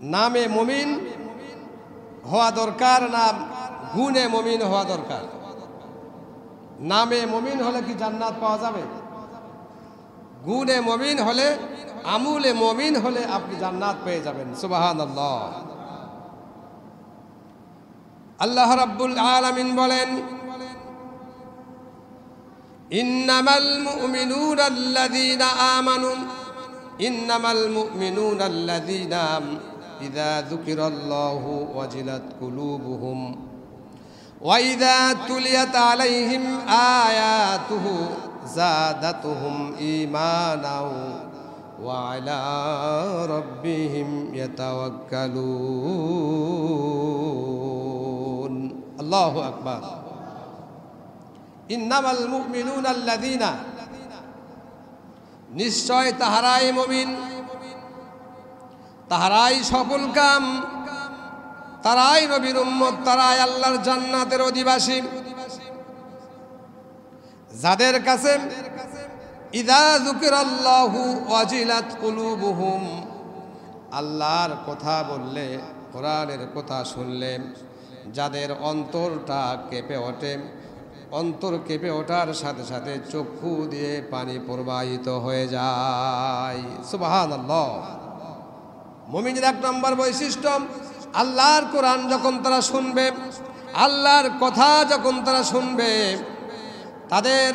নামে মুমিন হওয়া দরকার না গুণে মুমিন হওয়া দরকার? নামে মুমিন হলে কি জান্নাত পাওয়া যাবে? গুণে মুমিন হলে, আমুলে মুমিন হলে আপনি জান্নাত পেয়ে যাবেন। সুবহানাল্লাহ। আল্লাহ রাব্বুল আলামিন বলেন, ইন্নামাল মুমিনুনা আল্লাযীনা আমানু ইন্নামাল মুমিনুনা আল্লাযীনা ইযা যুকিরাল্লাহু ওয়াজিলাত কুলুবুহুম ওয়া ইযা তুলিয়াত আলাইহিম আয়াতুহু যাদাতুহুম ঈমানাও ওয়া আলা রাব্বিহিম ইয়াতাওয়াক্কালুন। আল্লাহু আকবার। ইন্নামাল মুমিনুনা আল্লাযীনা, নিশ্চয় তাহারাই মুমিন, তাহারাই সফল কাম, তারাই নবীর উম্মত, তারাই আল্লাহর জান্নাতের অধিবাসী, যাদের কাছে ইযা যুকিরাল্লাহু ওয়াজিলাত কুলুবুহুম, আল্লাহর কথা বললে, কোরআনের কথা শুনলে যাদের অন্তরটা কেঁপে ওঠে, অন্তর কেঁপে ওঠার সাথে সাথে চক্ষু দিয়ে পানি প্রবাহিত হয়ে যায়। সুবহানাল্লাহ। মুমিনের এক নম্বর বৈশিষ্ট্য, আল্লাহর কোরআন যখন তারা শুনবে, আল্লাহর কথা যখন তারা শুনবে, তাদের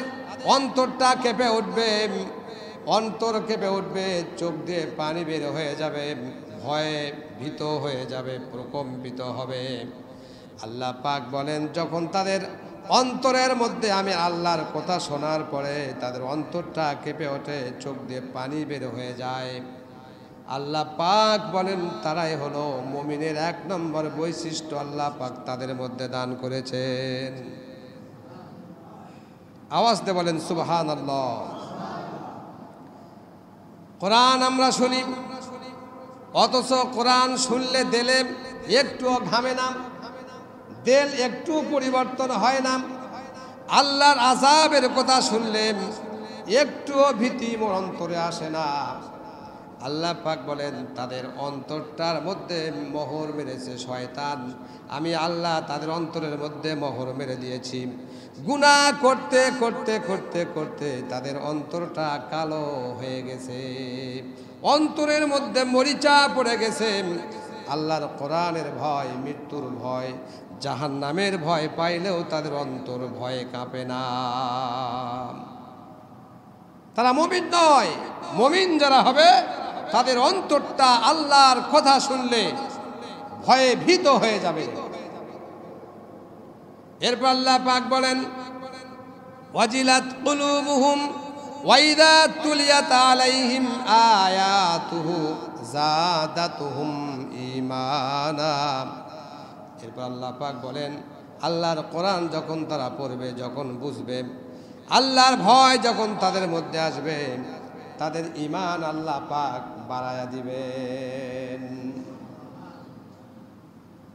অন্তরটা কেঁপে উঠবে, অন্তর কেঁপে উঠবে, চোখ দিয়ে পানি বের হয়ে যাবে, ভয়ে ভীত হয়ে যাবে, প্রকম্পিত হবে। আল্লাহ পাক বলেন, যখন তাদের অন্তরের মধ্যে আমি আল্লাহর কথা শোনার পরে তাদের অন্তরটা কেঁপে ওঠে, চোখ দিয়ে পানি বের হয়ে যায়, আল্লাহ পাক বলেন তারাই হলো মুমিনের এক নম্বর বৈশিষ্ট্য আল্লাহ পাক তাদের মধ্যে দান করেছেন। আওয়াজ দিয়ে বলেন সুবহানাল্লাহ। কোরআন আমরা শুনি, অথচ কোরআন শুনলে দিলে একটুও ঘামে না, দিল একটু পরিবর্তন হয় না। আল্লাহর আযাবের কথা শুনলে একটুও ভীতি মোর অন্তরে আসে না। আল্লাহ পাক বলেন তাদের অন্তরটার মধ্যে মোহর মেরেছে শয়তান। আমি আল্লাহ তাদের অন্তরের মধ্যে মোহর মেরে দিয়েছি। গুনাহ করতে করতে করতে করতে তাদের অন্তরটা কালো হয়ে গেছে, অন্তরের মধ্যে মরিচা পড়ে গেছে। আল্লাহর কোরআনের ভয়, মৃত্যুর ভয়, জাহান্নামের ভয় পাইলেও তাদের অন্তর ভয়ে কাঁপে না। তারা মুমিন নয়। মুমিন যারা হবে তাদের অন্তরটা আল্লাহর কথা শুনলে ভয়ে ভীত হয়ে যাবে। এরপর আল্লাহ পাক বলেন, ওয়াজিলাত কুলুবুহুম ওয়া ইযা তুলিয়াত আলাইহিম আয়াতুহু যাদাতুহুম ঈমানা। এরপর আল্লাহ পাক বলেন, আল্লাহর কোরআন যখন তারা পড়বে, যখন বুঝবে, আল্লাহর ভয় যখন তাদের মধ্যে আসবে, তাদের ঈমান আল্লাহ পাক বাড়ায়া দিবেন।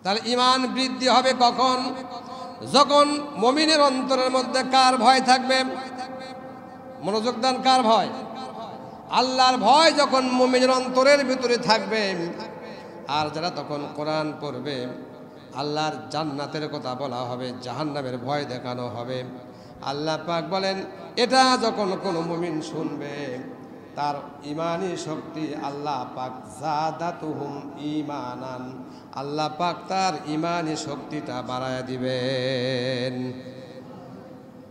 তাহলে ঈমান বৃদ্ধি হবে কখন? যখন মুমিনের অন্তরের মধ্যে কার ভয় থাকবে? মনোযোগ দান, কার ভয়? আল্লাহর ভয় যখন মুমিনের অন্তরের ভিতরে থাকবে, আর যারা তখন কোরআন পড়বে, আল্লাহর জান্নাতের কথা বলা হবে, জাহান্নামের ভয় দেখানো হবে। আল্লাহ পাক বলেন, এটা যখন কোনো মুমিন শুনবে, তার ইমানি শক্তি আল্লাহ পাক যাদাতুহুম ঈমানান, আল্লাহ পাক তার ইমানি শক্তিটা বাড়ায় দিবেন।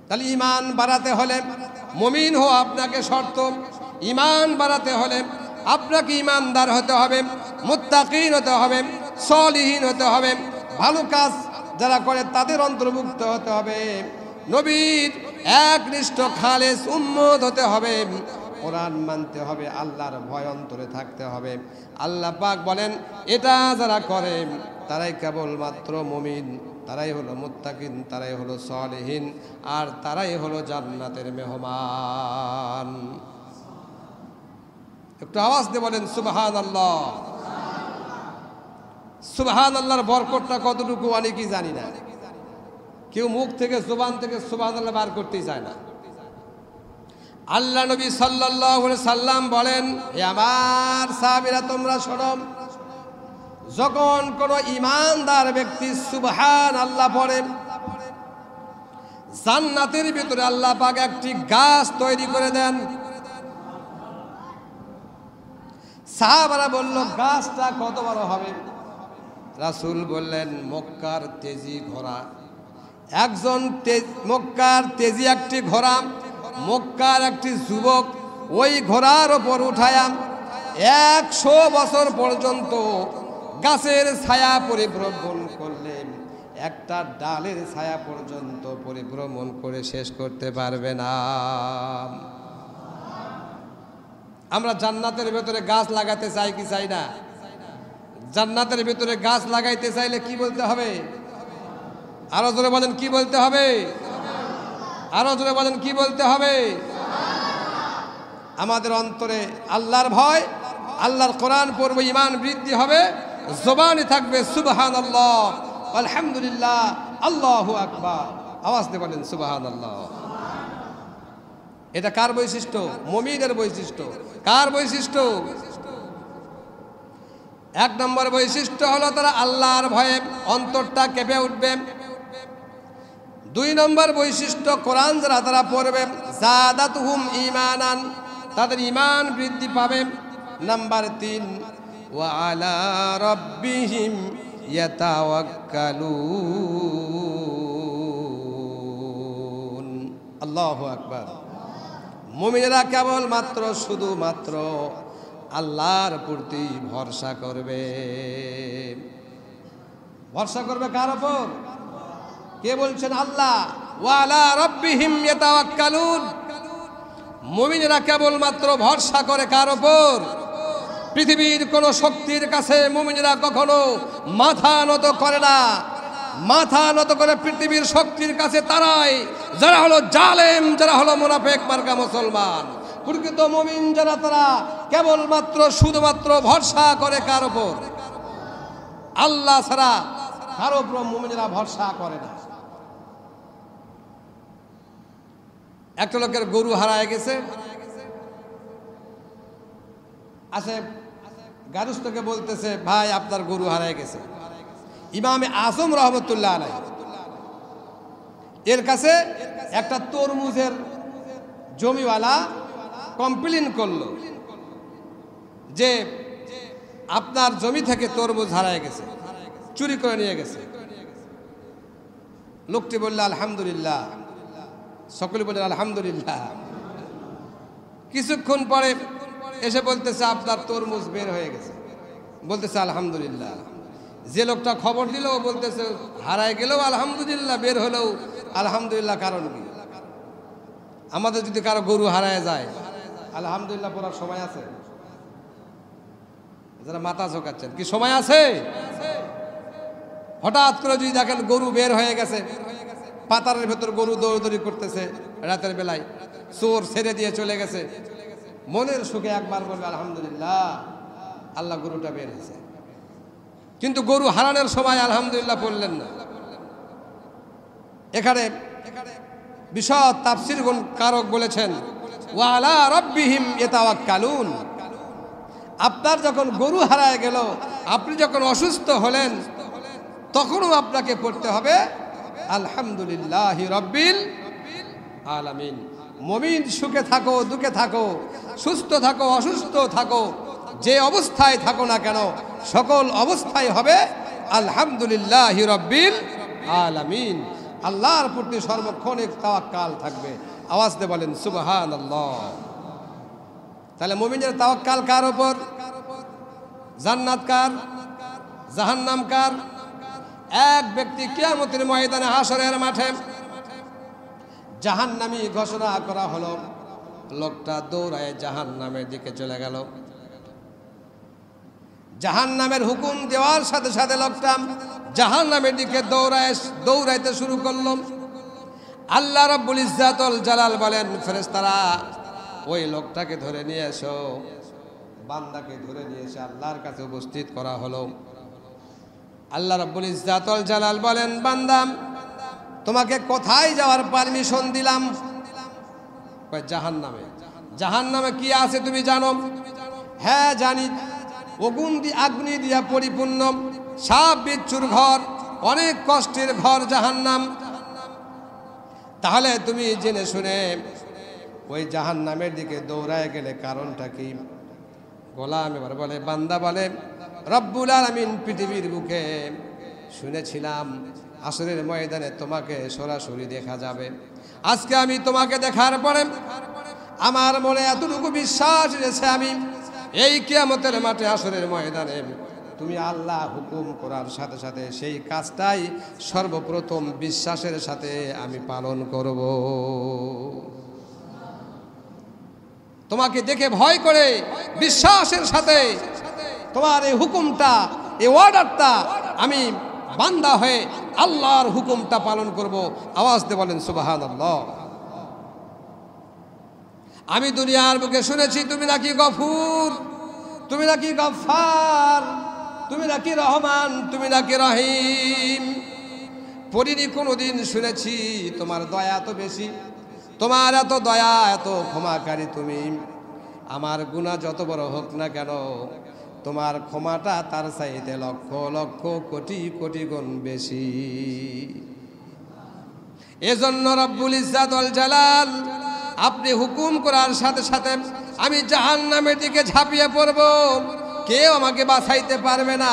তাহলে ঈমান বাড়াতে হলে মুমিন হওয়া আপনাকে শর্ত। ঈমান বাড়াতে হলে আপনাকে ঈমানদার হতে হবে, মুত্তাকিন হতে হবে, সলিহিন হতে হবে, ভালো কাজ যারা করে তাদের অন্তর্ভুক্ত হতে হবে, নবীর একনিষ্ঠ খালেস উম্মত হতে হবে, কোরআন মানতে হবে, আল্লাহর ভয় অন্তরে থাকতে হবে। আল্লাহ পাক বলেন, এটা যারা করে তারাই কেবলমাত্র মুমিন, তারাই হলো মুত্তাকিন, তারাই হলো সলিহিন, আর তারাই হলো জান্নাতের মেহমান। একটু আওয়াজ দিয়ে বলেন সুবহানাল্লাহ। সুবহানাল্লাহর বরকতটা কতটুকু অনেকেই জানি না। কেউ মুখ থেকে, জবান থেকে সুবহানাল্লাহ বার করতেই চায় না। আল্লাহ নবী সাল্লাল্লাহু আলাইহি সাল্লাম বলেন, হে আমার সাহাবীরা তোমরা শোনো, যখন কোনো ইমানদার ব্যক্তি সুবহানাল্লাহ পড়ে, জান্নাতের ভিতরে আল্লাহ পাক একটি গাছ তৈরি করে দেন। সাহাবারা বলল, গাছটা কত বড় হবে? রাসূল বললেন, মক্কার তেজি ঘোড়া। একজন মক্কার তেজি একটি ঘোড়া, মক্কার একটি যুবক ওই ঘোড়ার ওপর উঠায়া 100 বছর পর্যন্ত গাছের ছায়া পরিভ্রমণ করলেন, একটা ডালের ছায়া পর্যন্ত পরিভ্রমণ করে শেষ করতে পারবে না। আমরা জান্নাতের ভেতরে গাছ লাগাতে চাই কি চাই না? জান্নাতের ভেতরে গাছ লাগাইতে চাইলে কি বলতে হবে? আরো জোরে বলেন, কি বলতে হবে? আরো জোরে বলেন, কি বলতে হবে? আমাদের অন্তরে আল্লাহর ভয়, আল্লাহর কোরআন পড়ব, ঈমান বৃদ্ধি হবে, জবানে থাকবে সুবহানাল্লাহ, আলহামদুলিল্লাহ, আল্লাহু আকবার। আওয়াজ দিয়ে বলেন সুবহানাল্লাহ। এটা কার বৈশিষ্ট্য? মুমিনের বৈশিষ্ট্য। কার বৈশিষ্ট্য? 1 নম্বর বৈশিষ্ট্য হলো তারা আল্লাহর ভয়ে অন্তরটা কেঁপে উঠবে। 2 নম্বর বৈশিষ্ট্য, কোরআন যারা তারা পড়বে, জাদাতুহুম ঈমানান, তাদের ঈমান বৃদ্ধি পাবে। নাম্বার 3, ওয়া আলা রাব্বিহিম ইয়াতাওয়াক্কালুন। আল্লাহু আকবার। মুমিনেরা কেবল মাত্র শুধুমাত্র আল্লাহর প্রতি ভরসা করবে। ভরসা করবে কার উপর? কে বলছেন? আল্লাহ। ওয়া আলা রাব্বিহিম ইয়াতাওয়াক্কালুন। মুমিনেরা কেবল মাত্র ভরসা করে কার উপর? পৃথিবীর কোন শক্তির কাছে মুমিনেরা কখনো মাথা নত করে না। মাথা নত করে পৃথিবীর শক্তির কাছে তারাই যারা হলো জালেম, যারা হলো মুনাফিক মার্কা মুসলমান। প্রকৃত মুমিন যারা, তারা কেবলমাত্র শুধুমাত্র ভরসা করে কার উপর? আল্লাহ ছাড়া কারো উপর মুমিনেরা ভরসা করে না। একটা লোকের গরু হারায় গেছে, আসে গারুস্তকে বলতেছে, ভাই আপনার গরু হারায় গেছে। ইমামে আজম রহমতুল্লাহ আলাইহি এর কাছে একটা তরমুজের জমিওয়ালা কমপ্লেইন করলো যে আপনার জমি থেকে তরমুজ হারায় গেছে, চুরি করে নিয়ে গেছে। লোকটি বলল আলহামদুলিল্লাহ, সকলে বললেন আলহামদুলিল্লাহ। কিছুক্ষণ পরে এসে বলতেছে আপনার তরমুজ বের হয়ে গেছে, বলতেছে আলহামদুলিল্লাহ। যে লোকটা খবর দিল ও বলতেছে হারায় গেলেও আলহামদুলিল্লাহ, বের হলেও আলহামদুলিল্লাহ। কারণ কি? আমাদের যদি কারো গরু হারায় যায়, আলহামদুলিল্লাহ পড়ার সময় আছে? যারা মাথা ঝোঁকাচ্ছেন, কি সময় আছে? হঠাৎ করে যদি দেখেন গরু বের হয়ে গেছে, পাতারের ভেতর গরু দৌড়দৌড়ি করতেছে, রাতের বেলায় চোর ছেড়ে দিয়ে চলে গেছে, মনের সুখে একবার বলবে আলহামদুলিল্লাহ, আল্লাহ গরুটা বের হয়েছে। কিন্তু গরু হারানোর সময় আলহামদুলিল্লাহ পড়লেন না। এখানে বিশদ তাফসীর কারক বলেছেন, ওয়া আলা রাব্বিহিম ইয়াতাওয়াক্কালুন। আপনার যখন গরু হারায় গেল, আপনি যখন অসুস্থ হলেন, তখনও আপনাকে পড়তে হবে আলহামদুলিল্লাহি রাব্বিল আলামিন। মুমিন সুখে থাকো, দুঃখে থাকো, সুস্থ থাকো, অসুস্থ থাকো, যে অবস্থায় থাকো না কেন, সকল অবস্থায় হবে আলহামদুলিল্লাহি রাব্বিল আলামিন। আল্লাহর প্রতি সর্বক্ষণ তাওয়াক্কাল থাকবে। আওয়াজ দিয়ে বলেন সুবহানাল্লাহ। তাহলে মুমিনের তাওয়াক্কাল কার উপর? জান্নাত কার, জাহান্নাম কার? এক ব্যক্তি কিয়ামতের ময়দানে, হাসরের মাঠে জাহান্নামী ঘোষণা করা হলো। লোকটা দৌড়ায় জাহান্নামের দিকে চলে গেল। জাহান্নামের হুকুম দেওয়ার সাথে সাথে লোকটা জাহান্নামের দিকে দৌড়াইতে শুরু করলো। আল্লাহ রাব্বুল ইজ্জাতুল জালাল বলেন, ফেরেশতারা ওই লোকটাকে ধরে নিয়ে এসো। বান্দাকে ধরে নিয়ে এসে আল্লাহর কাছে উপস্থিত করা হলো। আল্লাহ রাব্বুল ইজ্জাতুল জালাল বলেন, বান্দা তোমাকে কোথায় যাওয়ার পারমিশন দিলাম? জাহান্নামে। জাহান্নামে কি আছে তুমি জানো? হ্যাঁ জানি। আগ্নি দিয়া পরিপূর্ণ, সাপ বিচ্ছুর ঘর, অনেক কষ্টের ঘর জাহান্নাম। তাহলে তুমি জেনে শুনে ওই জাহান্নামের দিকে দৌড়ায় গেলে কারণটা কি? গোলাম এবার বলে, বান্দা বলে, রব্বুল আলামিন পৃথিবীর বুকে শুনেছিলাম আসরের ময়দানে তোমাকে সরাসরি দেখা যাবে। আজকে আমি তোমাকে দেখার পরে আমার মনে এতটুকু বিশ্বাস এসেছে, আমি এই কিয়ামতের মাঠে আসরের ময়দানে তুমি আল্লাহ হুকুম করার সাথে সাথে সেই কাজটাই সর্বপ্রথম বিশ্বাসের সাথে আমি পালন করব। তোমাকে দেখে ভয় করে বিশ্বাসের সাথে তোমার এই হুকুমটা, এই অর্ডারটা আমি বান্দা হয়ে আল্লাহর হুকুমটা পালন করব। আওয়াজ দিয়ে বলেন সুবহানাল্লাহ। আমি দুনিয়ার বুকে শুনেছি তুমি নাকি গফুর, তুমি নাকি গফফার, তুমি নাকি রহমান, তুমি নাকি রহিম। পড়িনি কোনোদিন, শুনেছি তোমার দয়া এত বেশি, তোমার এত দয়া, এত ক্ষমাকারী তুমি। আমার গুনাহ যত বড় হোক না কেন, তোমার ক্ষমাটা তার চাইতে লক্ষ লক্ষ কোটি কোটি গুণ বেশি। এজন্য রব্বুল ইজ্জাত ওয়াল জালাল আপনি হুকুম করার সাথে সাথে আমি জাহান্নামের দিকে ঝাঁপিয়ে পড়ব। কেউ আমাকে বাঁচাইতে পারবে না।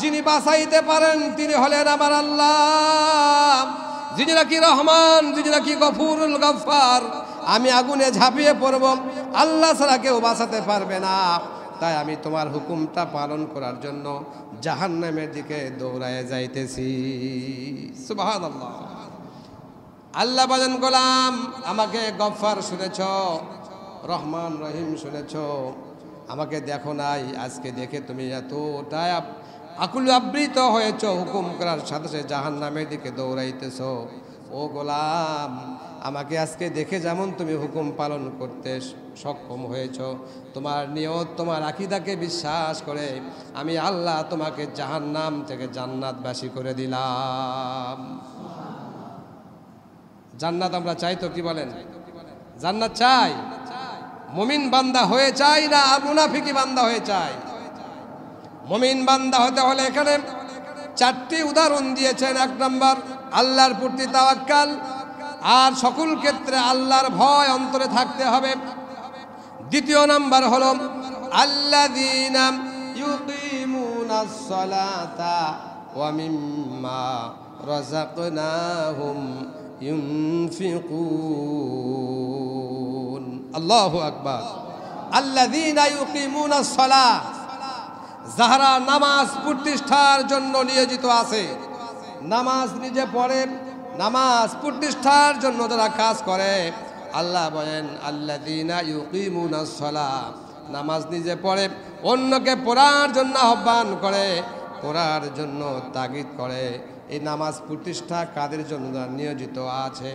যিনি বাঁচাইতে পারেন তিনি হলেন আমার আল্লাহ, যিনি নাকি রহমান, যিনি নাকি গফুরুল গফফার। আমি আগুনে ঝাঁপিয়ে পড়ব, আল্লাহ ছাড়া কেউ বাঁচাতে পারবে না। তাই আমি তোমার হুকুমটা পালন করার জন্য জাহান্নামের দিকে দৌড়ায় যাইতেছি। সুবহানাল্লাহ। আল্লাহ বলেন, গোলাম আমাকে গফফার শুনেছ, রহমান রহিম শুনেছ, আমাকে দেখো নাই। আজকে দেখে তুমি এতটাই আকুল আবৃত হয়েছ, হুকুম করার সাথে সাথে জাহান্নামের দিকে দৌড়াইতেছ। ও গোলাম, আমাকে আজকে দেখে যেমন তুমি হুকুম পালন করতে সক্ষম হয়েছ, তোমার নিয়ত, তোমার আকীদাকে বিশ্বাস করে আমি আল্লাহ তোমাকে জাহান্নাম থেকে জান্নাতবাসী করে দিলাম। জান্নাত আমরা চাই তো, কি বলেন? জান্নাত চাই? মুমিন বান্দা হয়ে চাই না মুনাফিকি বান্দা হয়ে চাই? মুমিন বান্দা হতে হলে এখানে চারটি উদাহরণ দিয়েছেন। এক নম্বর, আল্লাহর প্রতি তাওয়াক্কাল, আর সকল ক্ষেত্রে আল্লাহর ভয় অন্তরে থাকতে হবে। দ্বিতীয় নাম্বার হলো আল্লাযীনা ইউকিমুনাস সালাতা ওয়া মিম্মা রাযাকনাহুম ইউনফিকুন। আল্লাহু আকবার। আল্লাযীনা ইউকিমুনাস সালাহ, যারা নামাজ প্রতিষ্ঠার জন্য নিয়োজিত আছে, নামাজ নিজে পড়ে, নামাজ প্রতিষ্ঠার জন্য যারা কাজ করে, আল্লাহ বলেন আল্লাযীনা ইউকিমুনাস সালাহ, নামাজ নিজে পড়ে, অন্যকে পড়ার জন্য আহ্বান করে, পড়ার জন্য তাগিদ করে। এই নামাজ প্রতিষ্ঠা কাদের জন্য যারা নিয়োজিত আছে,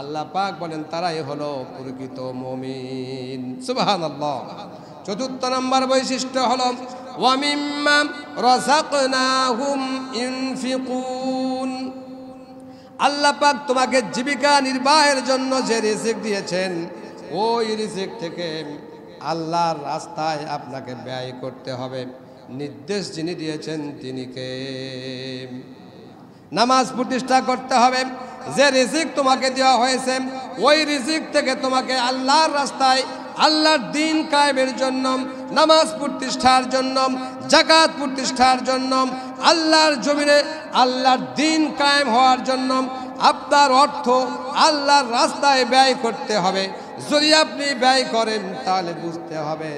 আল্লাহ পাক বলেন তারাই হলো প্রকৃত মুমিন। সুবহানাল্লাহ। চতুর্থ নম্বর বৈশিষ্ট্য হলো ওয়া মিম্মা রাযাকনাহুম ইউনফিকুন। আল্লাহ পাক তোমাকে জীবিকা নির্বাহের জন্য যে রিজিক দিয়েছেন, ওই রিজিক থেকে আল্লাহর রাস্তায় আপনাকে ব্যয় করতে হবে। নির্দেশ যিনি দিয়েছেন তিনি কে? নামাজ প্রতিষ্ঠা করতে হবে। যে রিজিক তোমাকে দেওয়া হয়েছে, ওই রিজিক থেকে তোমাকে আল্লাহর রাস্তায়, আল্লাহর দ্বীন কায়েমের জন্য, নামাজ প্রতিষ্ঠার জন্য, যাকাত প্রতিষ্ঠার জন্য, আল্লাহর জমিনে আল্লাহর দ্বীন কায়েম হওয়ার জন্য আপনার অর্থ আল্লাহর রাস্তায় ব্যয় করতে হবে। যদি আপনি ব্যয় করেন তাহলে বুঝতে হবে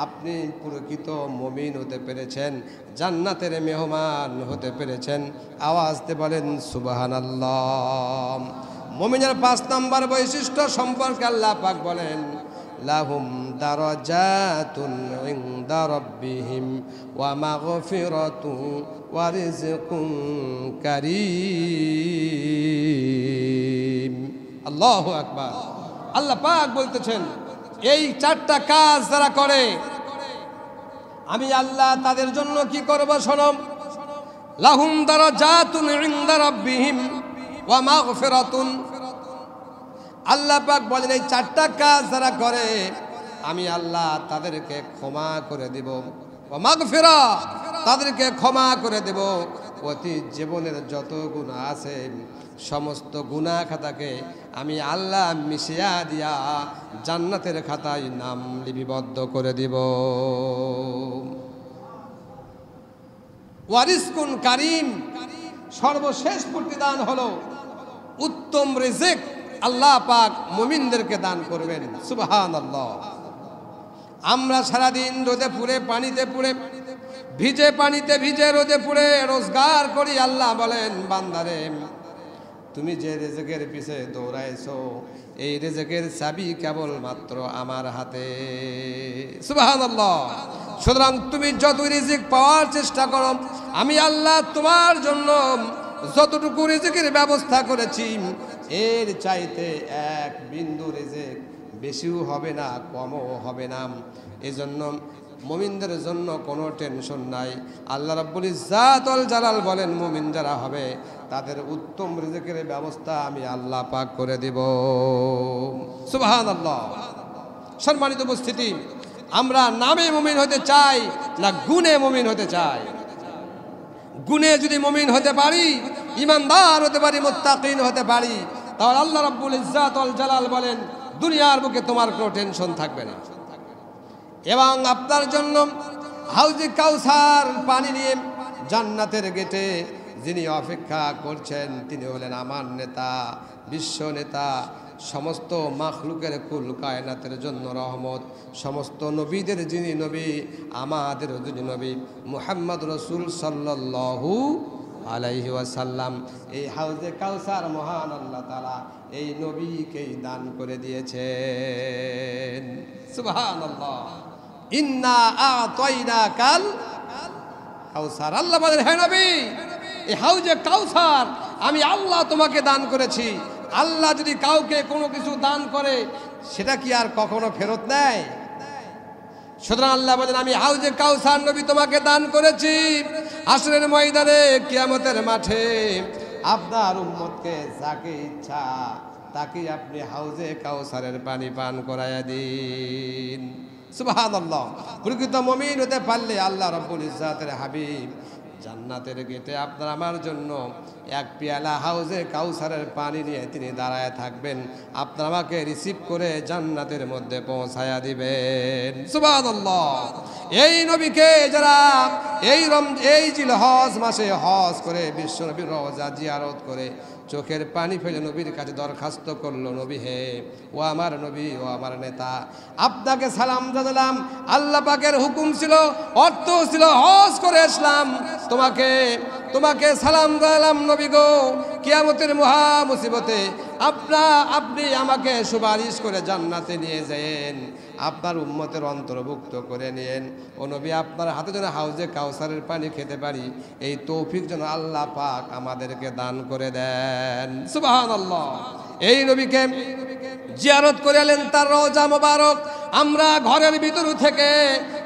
আপনি প্রকৃত মুমিন হতে পেরেছেন, জান্নাতের মেহমান হতে পেরেছেন। আওয়াজ দিয়ে বলেন সুবহানাল্লাহ। মুমিনের ৫ নম্বর বৈশিষ্ট্য সম্পর্কে আল্লাহ পাক বলেন লাহুম দারাজাতুন ইনদা রাব্বিহিম ওয়া মাগফিরাতু ওয়া রিজকুন কারীম। আল্লাহু আকবার। আল্লাহ পাক বলতেছেন এই 4টা কাজ যারা করে আমি আল্লাহ তাদের জন্য কি করব শোনো। লাহুম দারাজাতুন ইনদা রাব্বিহিম ওয়া মাগফিরাতুন। আল্লাহ পাক বলেন এই 4টা কাজ যারা করে আমি আল্লাহ তাদেরকে ক্ষমা করে দিব, ওয়া মাগফিরা, তাদেরকে ক্ষমা করে দেব। অতীত জীবনের যত গুনাহ আছে সমস্ত গুনাহ খাতাকে আমি আল্লাহ মিশিয়া দিয়া জান্নাতের খাতায় নাম লিপিবদ্ধ করে দিব। ওয়ারিসকুন কারিম, সর্বশেষ প্রতিদান হলো উত্তম রিজিক আল্লাহ পাক মুমিনদেরকে দান করবেন। সুবহানাল্লাহ। আমরা সারাদিন রোদে পুড়ে পানিতে পুড়ে ভিজে পানিতে ভিজে রোদে পুড়ে রোজগার করি। আল্লাহ বলেন, বান্দারে তুমি যে রিজিকের পিছে দৌড়াইছো এই রিজিকের চাবি কেবল মাত্র আমার হাতে। সুবহানাল্লাহ। সুতরাং তুমি যত রিজিক পাওয়ার চেষ্টা করো, আমি আল্লাহ তোমার জন্য যতটুকু রিজিকের ব্যবস্থা করেছি এর চাইতে এক বিন্দু রিজিক বেশিও হবে না, কমও হবে না। এজন্য মুমিনদের জন্য কোনো টেনশন নাই। আল্লাহ রাব্বুল ইজ্জাত ওয়াল জালাল বলেন, মুমিন যারা হবে তাদের উত্তম রিজিকের ব্যবস্থা আমি আল্লাহ পাক করে দেব। সুবহানাল্লাহ। সম্মানিত উপস্থিতি, আমরা নামে মুমিন হতে চাই না গুণে মুমিন হতে চাই? গুণে যদি মুমিন হতে পারি, ইমানদার হতে পারি, মুত্তাকিন হতে পারি, তাহলে আল্লাহ রাব্বুল ইজ্জাত ওয়াল জালাল বলেন দুনিয়ার বুকে তোমার কোনো টেনশন থাকবে না। এবং আপনার জন্য হাউজে কাউসার পানি নিয়ে জান্নাতের গেটে যিনি অপেক্ষা করছেন তিনি হলেন আমার নেতা, বিশ্ব নেতা, সমস্ত মাখলুকের কুল কায়নাতের জন্য রহমত, সমস্ত নবীদের যিনি নবী, আমাদের যিনি নবী মুহাম্মদ রাসূল সাল্লাল্লাহু আলাইহি ওয়াসাল্লাম। এই হাউজে কাউসার মহান আল্লাহ তাআলা এই নবীকেই দান করে দিয়েছেন। সুবহানাল্লাহ। ইন্না আ'তাইনাকাল কাউসার। আল্লাহ বলেন, হে নবী, এই হাউজে কাউসার আমি আল্লাহ তোমাকে দান করেছি। আল্লাহ যদি কাউকে কোনো কিছু দান করে সেটা কি আর কখনো ফেরত নেয়? সুতরাং আল্লাহ বলেন, আমি হাউজে কাউসার নবী তোমাকে দান করেছি। হাশরের ময়দানে কিয়ামতের মাঠে আপনার উম্মতকে যাকে ইচ্ছা তাকে আপনি হাউজে কাউসারের পানি পান করায়া দিন। সুবহানাল্লাহ। প্রকৃত মুমিন হতে পারলে আল্লাহ রাব্বুল ইজ্জাতের হাবিব জান্নাতের গেটে আপনার আমার জন্য এক পেয়ালা হাউজে কাউসারের পানি নিয়ে তিনি দাঁড়ায় থাকবেন, আপনার আমাকে রিসিভ করে জান্নাতের মধ্যে পৌঁছায়া দিবেন। সুবহানাল্লাহ। এই নবীকে যারা এই জিলহজ মাসে হজ করে বিশ্ব নবীর রওজা জিয়ারত করে চোখের পানি ফেলে নবীর কাছে দরখাস্ত করলো, নবী হে, ও আমার নবী, ও আমার নেতা, আপনাকে সালাম জানালাম। আল্লাহ পাকের হুকুম ছিল, অর্থ ছিল হজ করে আসলাম, তোমাকে সালাম জানালাম নবী গো। কিয়ামতের মহা মুসিবতে আপনি আমাকে সুপারিশ করে জান্নাতে নিয়ে যায়েন, আপনার উম্মতের অন্তর্ভুক্ত করে নিয়েন। ও নবী, আপনার হাতে যেন হাউজে কাউসারের পানি খেতে পারি এই তৌফিক যেন আল্লাহ পাক আমাদেরকে দান করে দেন। সুবহানাল্লাহ। এই নবীকে জিয়ারত করে এলেন তার রওজা মোবারক। আমরা ঘরের ভিতর থেকে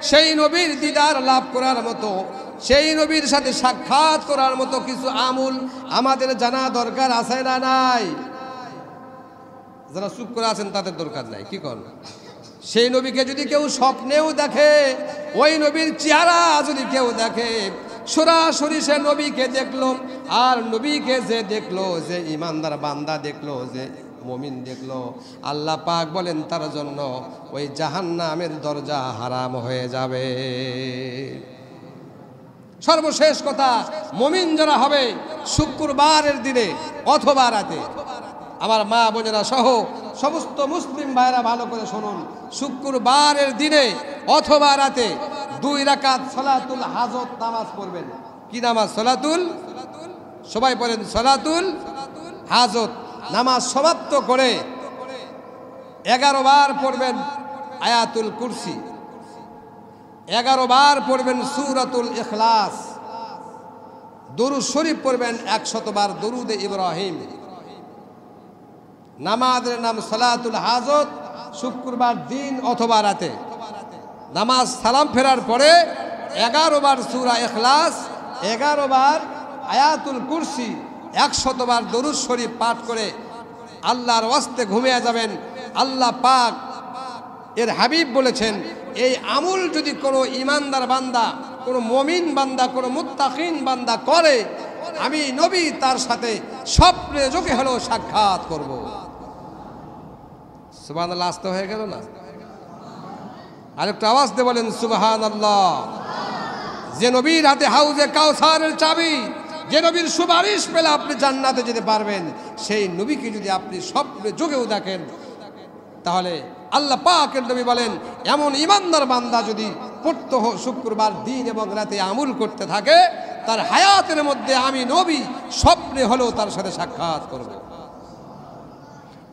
সেই নবীর দিদার লাভ করার মতো, সেই নবীর সাথে সাক্ষাৎ করার মতো কিছু আমল আমাদের জানা দরকার আছে না নাই? যারা চুপ করে আছেন তাদের দরকার নাই, কি করেন? সেই নবীকে যদি কেউ স্বপ্নেও দেখে, ওই নবীর চেহারা যদি কেউ দেখে, সরাসরি সে নবীকে দেখলো, আর নবীকে যে দেখলো, যে ইমানদার বান্দা দেখলো, যে মুমিন দেখলো, আল্লাহ পাক বলেন তার জন্য ওই জাহান্নামের দরজা হারাম হয়ে যাবে। সর্বশেষ কথা, মুমিন যারা হবে শুক্রবারের দিনে অথবা রাতে, আমার মা বোনেরা সহ সমস্ত মুসলিম ভাইরা ভালো করে শুনুন, শুক্রবারের দিনে অথবা রাতে 2 রাকাত সালাতুল হাজত নামাজ পড়বেন। কি নামাজ? সালাতুল, সবাই পড়েন, সালাতুল হাজত নামাজ সমাপ্ত করে 11 বার পড়বেন আয়াতুল কুরসি, 11 বার পড়বেন সূরাতুল ইখলাস, দরুদ শরীফ পড়বেন 100 বার দরুদে ইব্রাহিম। নামাজের নাম সালাতুল হাজত, শুক্রবার দিন অথবা রাতে। নামাজ সালাম ফেরার পরে 11 বার সূরা ইখলাস, 11 বার আয়াতুল কুরসি, 100 বার দরুদ শরীফ পাঠ করে আল্লাহর ওয়াস্তে ঘুমিয়ে যাবেন। আল্লাহ পাক এর হাবিব বলেছেন, এই আমল যদি কোনো ইমানদার বান্দা, কোনো মমিন বান্দা, কোনো মুত্তাকিন বান্দা করে, আমি নবী তার সাথে স্বপ্নে যোগে হলেও সাক্ষাৎ করব। সুবহানাল্লাহ, আসতে হয়ে গেল না? আরেকটা আওয়াজ দিয়ে বলেন সুবহানাল্লাহ। যে নবীর হাতে হাউজে কাউসারের চাবি, যে নবীর সুপারিশ পেলে আপনি জান্নাতে যেতে পারবেন, সেই নবীকে যদি আপনি স্বপ্নে যোগেও দেখেন, তাহলে আল্লাহ পাকের নবী বলেন এমন ইমানদার বান্দা যদি প্রত্যহ শুক্রবার দিন এবং রাতে আমল করতে থাকে, তার হায়াতের মধ্যে আমি নবী স্বপ্নে হলেও তার সাথে সাক্ষাৎ করব।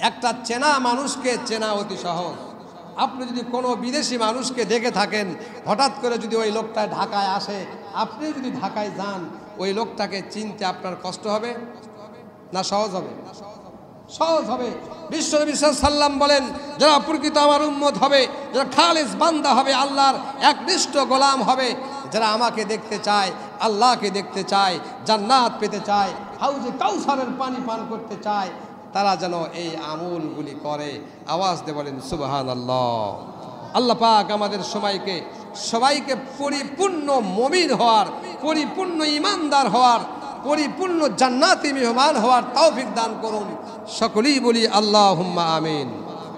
একটা চেনা মানুষকে চেনা অতি সহজ। আপনি যদি কোনো বিদেশি মানুষকে দেখে থাকেন, হঠাৎ করে যদি ওই লোকটা ঢাকায় আসে, আপনি যদি ঢাকায় যান, ওই লোকটাকে চিনতে আপনার কষ্ট হবে না সহজ হবে? সহজ হবে। বিশ্বনবী সাল্লাল্লাহু আলাইহি ওয়াসাল্লাম বলেন, যারা প্রকৃত আমার উম্মত হবে, যারা খালিস বান্দা হবে, আল্লাহর একনিষ্ঠ গোলাম হবে, যারা আমাকে দেখতে চায়, আল্লাহকে দেখতে চায়, জান্নাত পেতে চায়, হাউজে কাউসারের পানি পান করতে চায়, তারা যেন এই আমলগুলি করে। আওয়াজ দিয়ে বলেন সুবহানাল্লাহ। আল্লাহ পাক আমাদের সবাইকে পরিপূর্ণ মুমিন হওয়ার, পরিপূর্ণ ইমানদার হওয়ার, পরিপূর্ণ জান্নাতি মেহমান হওয়ার তৌফিক দান করুন। সকলেই বলি আল্লাহুম্মা আমিন।